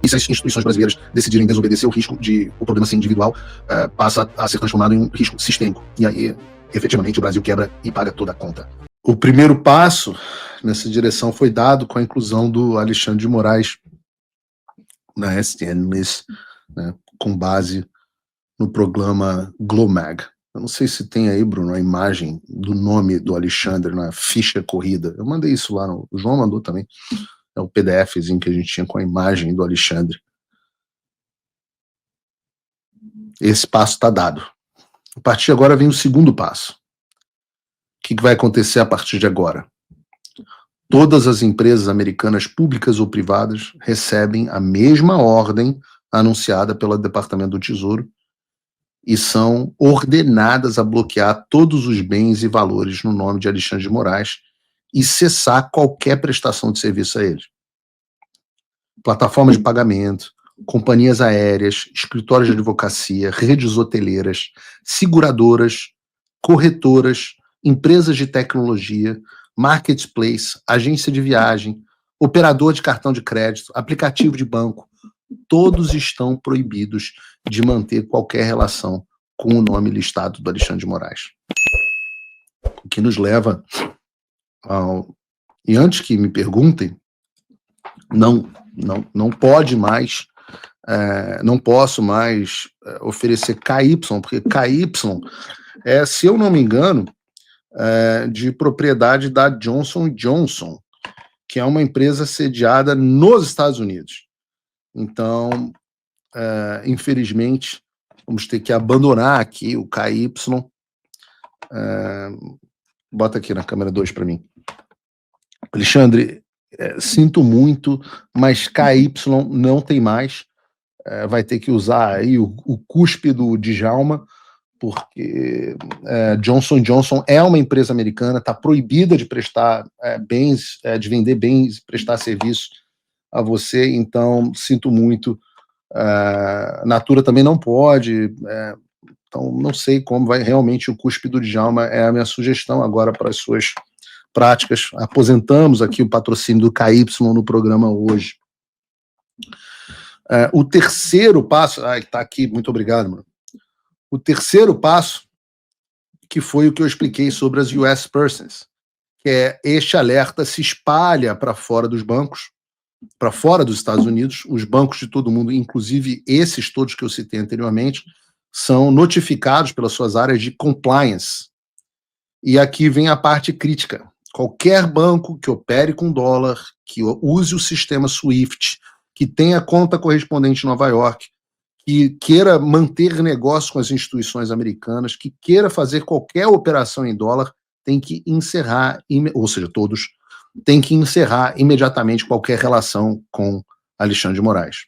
E se as instituições brasileiras decidirem desobedecer, o problema ser individual passa a ser transformado em um risco sistêmico. E aí, efetivamente, o Brasil quebra e paga toda a conta. O primeiro passo nessa direção foi dado com a inclusão do Alexandre de Moraes na STN List, né, com base no programa GLOMAG. Eu não sei se tem aí, Bruno, a imagem do nome do Alexandre na ficha corrida. Eu mandei isso lá, o João mandou também. É o PDFzinho que a gente tinha com a imagem do Alexandre. Esse passo está dado. A partir de agora vem o segundo passo. O que vai acontecer a partir de agora? Todas as empresas americanas, públicas ou privadas, recebem a mesma ordem anunciada pelo Departamento do Tesouro e são ordenadas a bloquear todos os bens e valores no nome de Alexandre de Moraes e cessar qualquer prestação de serviço a eles. Plataformas de pagamento, companhias aéreas, escritórios de advocacia, redes hoteleiras, seguradoras, corretoras, empresas de tecnologia, marketplace, agência de viagem, operador de cartão de crédito, aplicativo de banco, todos estão proibidos de manter qualquer relação com o nome listado do Alexandre de Moraes. O que nos leva ao... E antes que me perguntem, não pode mais, não posso mais oferecer KY, porque KY é, se eu não me engano, de propriedade da Johnson & Johnson, que é uma empresa sediada nos Estados Unidos. Então, infelizmente, vamos ter que abandonar aqui o KY. Bota aqui na câmera 2 para mim. Alexandre, sinto muito, mas KY não tem mais. Vai ter que usar aí o cuspe do Djalma, porque Johnson & Johnson é uma empresa americana, está proibida de prestar bens, de vender bens, prestar serviço a você, então sinto muito. Natura também não pode, então não sei como vai realmente o cuspe do Djalma, é a minha sugestão agora para as suas práticas. Aposentamos aqui o patrocínio do KY no programa hoje. O terceiro passo, está aqui, muito obrigado, mano. O terceiro passo, que foi o que eu expliquei sobre as US Persons, que é este alerta se espalha para fora dos bancos, para fora dos Estados Unidos, os bancos de todo mundo, inclusive esses todos que eu citei anteriormente, são notificados pelas suas áreas de compliance. E aqui vem a parte crítica. Qualquer banco que opere com dólar, que use o sistema SWIFT, que tenha conta correspondente em Nova York, que queira manter negócio com as instituições americanas, que queira fazer qualquer operação em dólar, tem que encerrar, ou seja, todos, tem que encerrar imediatamente qualquer relação com Alexandre de Moraes.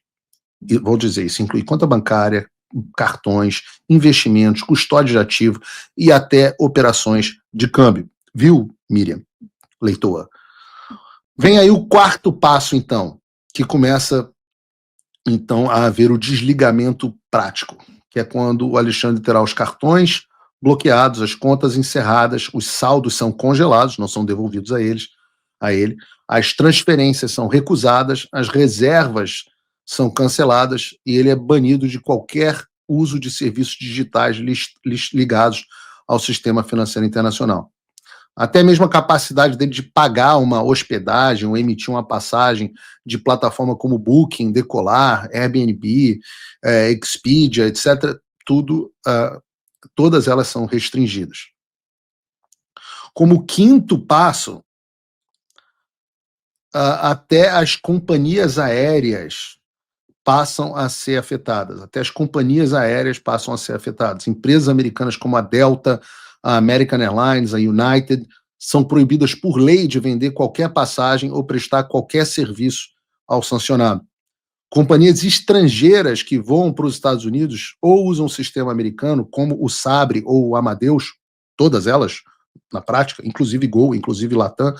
E vou dizer, isso inclui conta bancária, cartões, investimentos, custódia de ativo e até operações de câmbio. Viu, Miriam, leitora? Vem aí o quarto passo, então, que começa então a haver o desligamento prático, que é quando o Alexandre terá os cartões bloqueados, as contas encerradas, os saldos são congelados, não são devolvidos a ele, as transferências são recusadas, as reservas são canceladas e ele é banido de qualquer uso de serviços digitais ligados ao sistema financeiro internacional. Até mesmo a capacidade dele de pagar uma hospedagem ou emitir uma passagem de plataforma como Booking, Decolar, Airbnb, Expedia, etc., todas elas são restringidas. Como quinto passo, até as companhias aéreas passam a ser afetadas. Até as companhias aéreas passam a ser afetadas. Empresas americanas como a Delta, a American Airlines, a United, são proibidas por lei de vender qualquer passagem ou prestar qualquer serviço ao sancionado. Companhias estrangeiras que voam para os Estados Unidos ou usam o sistema americano, como o Sabre ou o Amadeus, todas elas, na prática, inclusive Gol, inclusive Latam,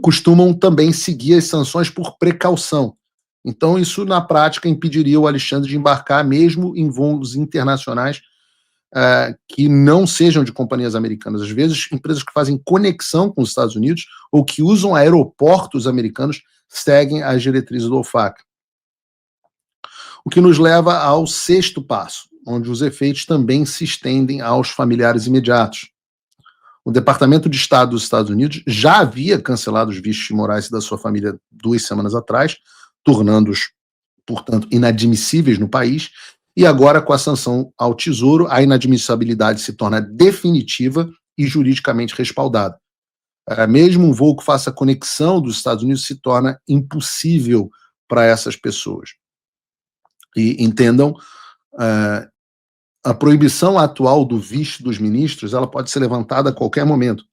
costumam também seguir as sanções por precaução. Então, isso, na prática, impediria o Alexandre de embarcar mesmo em voos internacionais que não sejam de companhias americanas. Às vezes, empresas que fazem conexão com os Estados Unidos ou que usam aeroportos americanos seguem as diretrizes do OFAC. O que nos leva ao sexto passo, onde os efeitos também se estendem aos familiares imediatos. O Departamento de Estado dos Estados Unidos já havia cancelado os vistos de Moraes e da sua família 2 semanas atrás, tornando-os, portanto, inadmissíveis no país, e agora, com a sanção ao Tesouro, a inadmissibilidade se torna definitiva e juridicamente respaldada. Mesmo um voo que faça conexão dos Estados Unidos se torna impossível para essas pessoas. E entendam, a proibição atual do visto dos ministros, ela pode ser levantada a qualquer momento.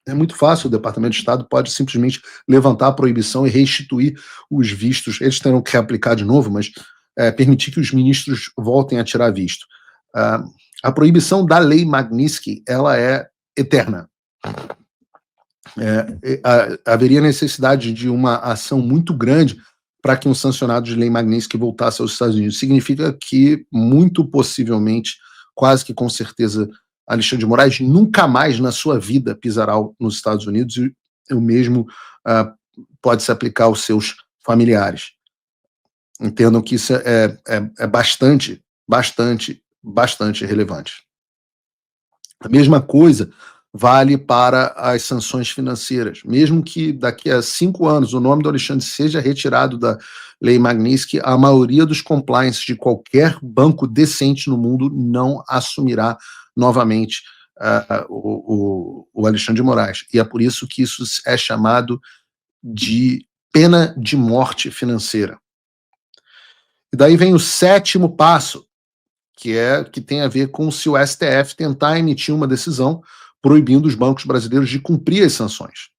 É muito fácil, o Departamento de Estado pode simplesmente levantar a proibição e restituir os vistos. Eles terão que aplicar de novo, mas permitir que os ministros voltem a tirar visto. A proibição da lei Magnitsky, ela é eterna. Haveria necessidade de uma ação muito grande para que um sancionado de lei Magnitsky voltasse aos Estados Unidos. Significa que, muito possivelmente, quase que com certeza, Alexandre de Moraes nunca mais na sua vida pisará nos Estados Unidos, e o mesmo pode se aplicar aos seus familiares. Entendam que isso é bastante relevante. A mesma coisa vale para as sanções financeiras. Mesmo que daqui a 5 anos o nome do Alexandre seja retirado da lei Magnitsky, a maioria dos compliance de qualquer banco decente no mundo não assumirá novamente o Alexandre de Moraes. E é por isso que isso é chamado de pena de morte financeira. E daí vem o sétimo passo, que tem a ver com se o STF tentar emitir uma decisão proibindo os bancos brasileiros de cumprir as sanções.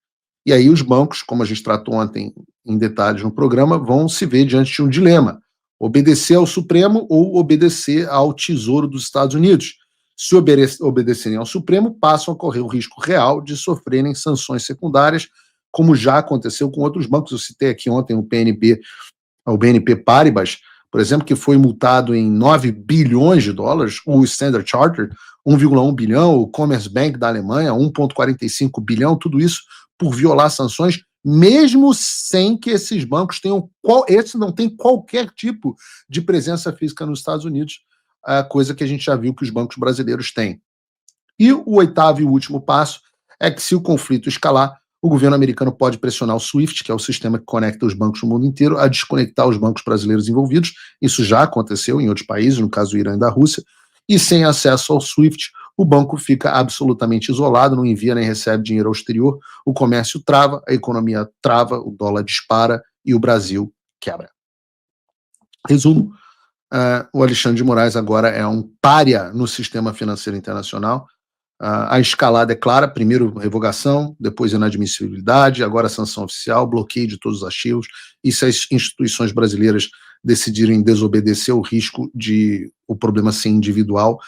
E aí os bancos, como a gente tratou ontem em detalhes no programa, vão se ver diante de um dilema: obedecer ao Supremo ou obedecer ao Tesouro dos Estados Unidos. Se obedecerem ao Supremo, passam a correr o risco real de sofrerem sanções secundárias, como já aconteceu com outros bancos. Eu citei aqui ontem o BNP Paribas, por exemplo, que foi multado em 9 bilhões de dólares, o Standard Chartered, 1,1 bilhão, o Commerzbank da Alemanha, 1,45 bilhão, tudo isso por violar sanções, mesmo sem que esses bancos tenham, esses não têm qualquer tipo de presença física nos Estados Unidos, coisa que a gente já viu que os bancos brasileiros têm. E o oitavo e último passo é que, se o conflito escalar, o governo americano pode pressionar o SWIFT, que é o sistema que conecta os bancos no mundo inteiro, a desconectar os bancos brasileiros envolvidos. Isso já aconteceu em outros países, no caso do Irã e da Rússia. E sem acesso ao SWIFT, o banco fica absolutamente isolado, não envia nem recebe dinheiro ao exterior, o comércio trava, a economia trava, o dólar dispara e o Brasil quebra. Resumo, o Alexandre de Moraes agora é um pária no sistema financeiro internacional. A escalada é clara: primeiro revogação, depois inadmissibilidade, agora sanção oficial, bloqueio de todos os ativos, e se as instituições brasileiras decidirem desobedecer, o risco de o problema ser individual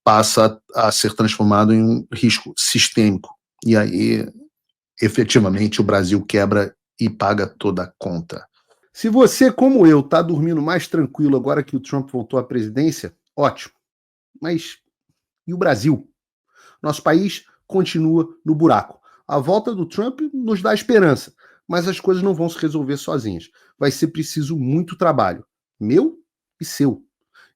passa a ser transformado em um risco sistêmico, e aí efetivamente o Brasil quebra e paga toda a conta. Se você, como eu, está dormindo mais tranquilo agora que o Trump voltou à presidência, ótimo. Mas e o Brasil? Nosso país continua no buraco. A volta do Trump nos dá esperança, mas as coisas não vão se resolver sozinhas. Vai ser preciso muito trabalho, meu e seu.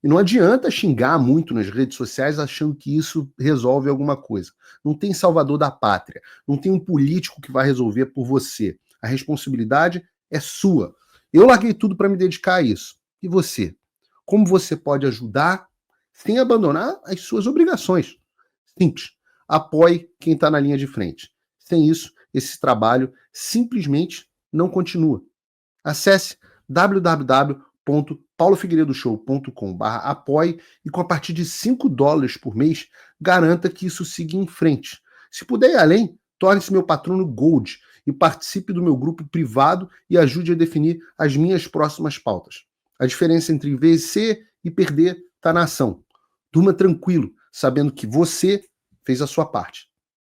E não adianta xingar muito nas redes sociais achando que isso resolve alguma coisa. Não tem salvador da pátria, não tem um político que vai resolver por você. A responsabilidade é sua. Eu larguei tudo para me dedicar a isso. E você? Como você pode ajudar sem abandonar as suas obrigações? Simples. Apoie quem está na linha de frente. Sem isso, esse trabalho simplesmente não continua. Acesse www.paulofigueiredoshow.com/apoie e, com a partir de $5 por mês, garanta que isso siga em frente. Se puder ir além, torne-se meu patrono Gold e participe do meu grupo privado e ajude a definir as minhas próximas pautas. A diferença entre vencer e perder está na ação. Durma tranquilo, sabendo que você fez a sua parte.